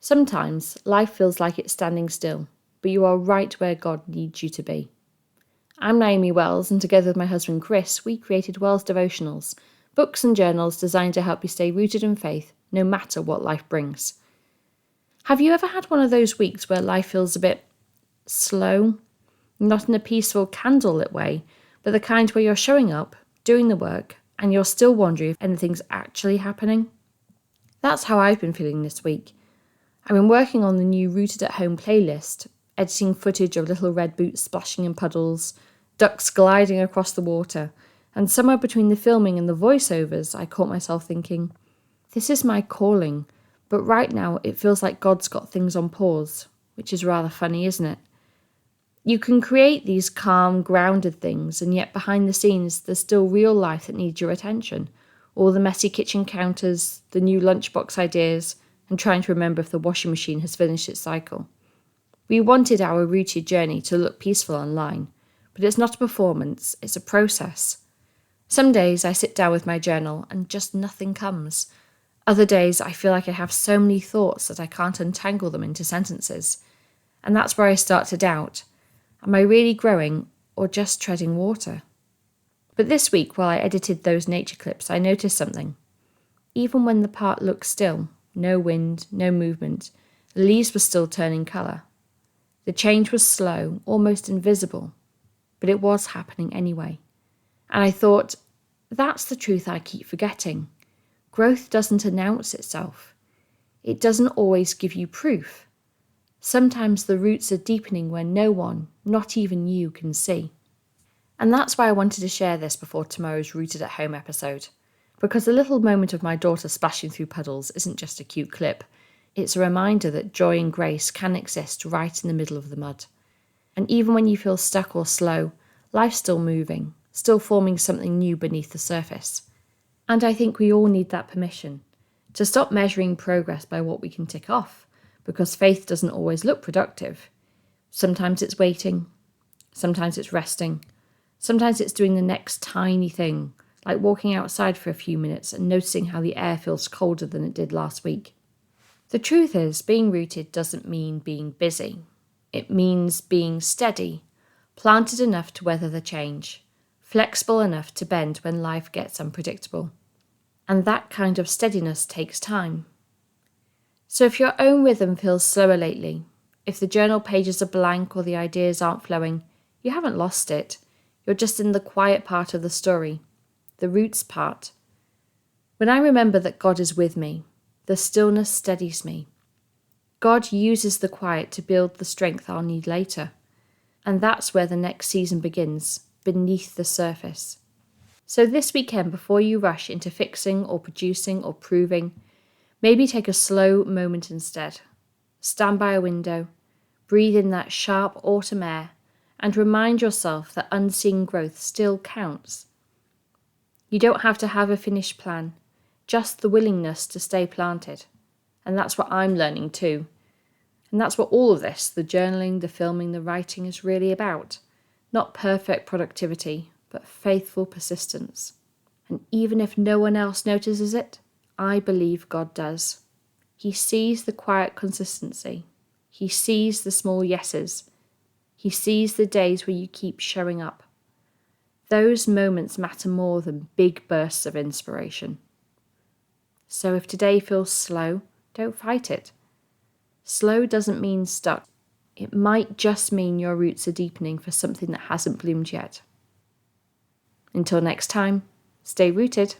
Sometimes life feels like it's standing still, but you are right where God needs you to be. I'm Naomi Wells, and together with my husband Chris, we created Wells Devotionals, books and journals designed to help you stay rooted in faith, no matter what life brings. Have you ever had one of those weeks where life feels a bit slow? Not in a peaceful, candlelit way, but the kind where you're showing up, doing the work, and you're still wondering if anything's actually happening? That's how I've been feeling this week. I've been working on the new Rooted at Home playlist, editing footage of little red boots splashing in puddles, ducks gliding across the water, and somewhere between the filming and the voiceovers, I caught myself thinking, this is my calling, but right now it feels like God's got things on pause, which is rather funny, isn't it? You can create these calm, grounded things, and yet behind the scenes there's still real life that needs your attention. All the messy kitchen counters, the new lunchbox ideas, and trying to remember if the washing machine has finished its cycle. We wanted our rooted journey to look peaceful online, but it's not a performance, it's a process. Some days I sit down with my journal and just nothing comes. Other days I feel like I have so many thoughts that I can't untangle them into sentences. And that's where I start to doubt, am I really growing or just treading water? But this week, while I edited those nature clips, I noticed something. Even when the part looked still, no wind, no movement, the leaves were still turning colour. The change was slow, almost invisible, but it was happening anyway. And I thought, that's the truth I keep forgetting. Growth doesn't announce itself. It doesn't always give you proof. Sometimes the roots are deepening where no one, not even you, can see. And that's why I wanted to share this before tomorrow's Rooted at Home episode. Because the little moment of my daughter splashing through puddles isn't just a cute clip. It's a reminder that joy and grace can exist right in the middle of the mud. And even when you feel stuck or slow, life's still moving, still forming something new beneath the surface. And I think we all need that permission to stop measuring progress by what we can tick off, because faith doesn't always look productive. Sometimes it's waiting, sometimes it's resting, sometimes it's doing the next tiny thing, like walking outside for a few minutes and noticing how the air feels colder than it did last week. The truth is, being rooted doesn't mean being busy. It means being steady, planted enough to weather the change, flexible enough to bend when life gets unpredictable. And that kind of steadiness takes time. So if your own rhythm feels slower lately, if the journal pages are blank or the ideas aren't flowing, you haven't lost it. You're just in the quiet part of the story, the roots part. When I remember that God is with me, the stillness steadies me. God uses the quiet to build the strength I'll need later. And that's where the next season begins, beneath the surface. So this weekend, before you rush into fixing or producing or proving, maybe take a slow moment instead. Stand by a window, breathe in that sharp autumn air, and remind yourself that unseen growth still counts. You don't have to have a finished plan, just the willingness to stay planted. And that's what I'm learning too. And that's what all of this, the journaling, the filming, the writing, is really about. Not perfect productivity, but faithful persistence. And even if no one else notices it, I believe God does. He sees the quiet consistency. He sees the small yeses. He sees the days where you keep showing up. Those moments matter more than big bursts of inspiration. So if today feels slow, don't fight it. Slow doesn't mean stuck. It might just mean your roots are deepening for something that hasn't bloomed yet. Until next time, stay rooted.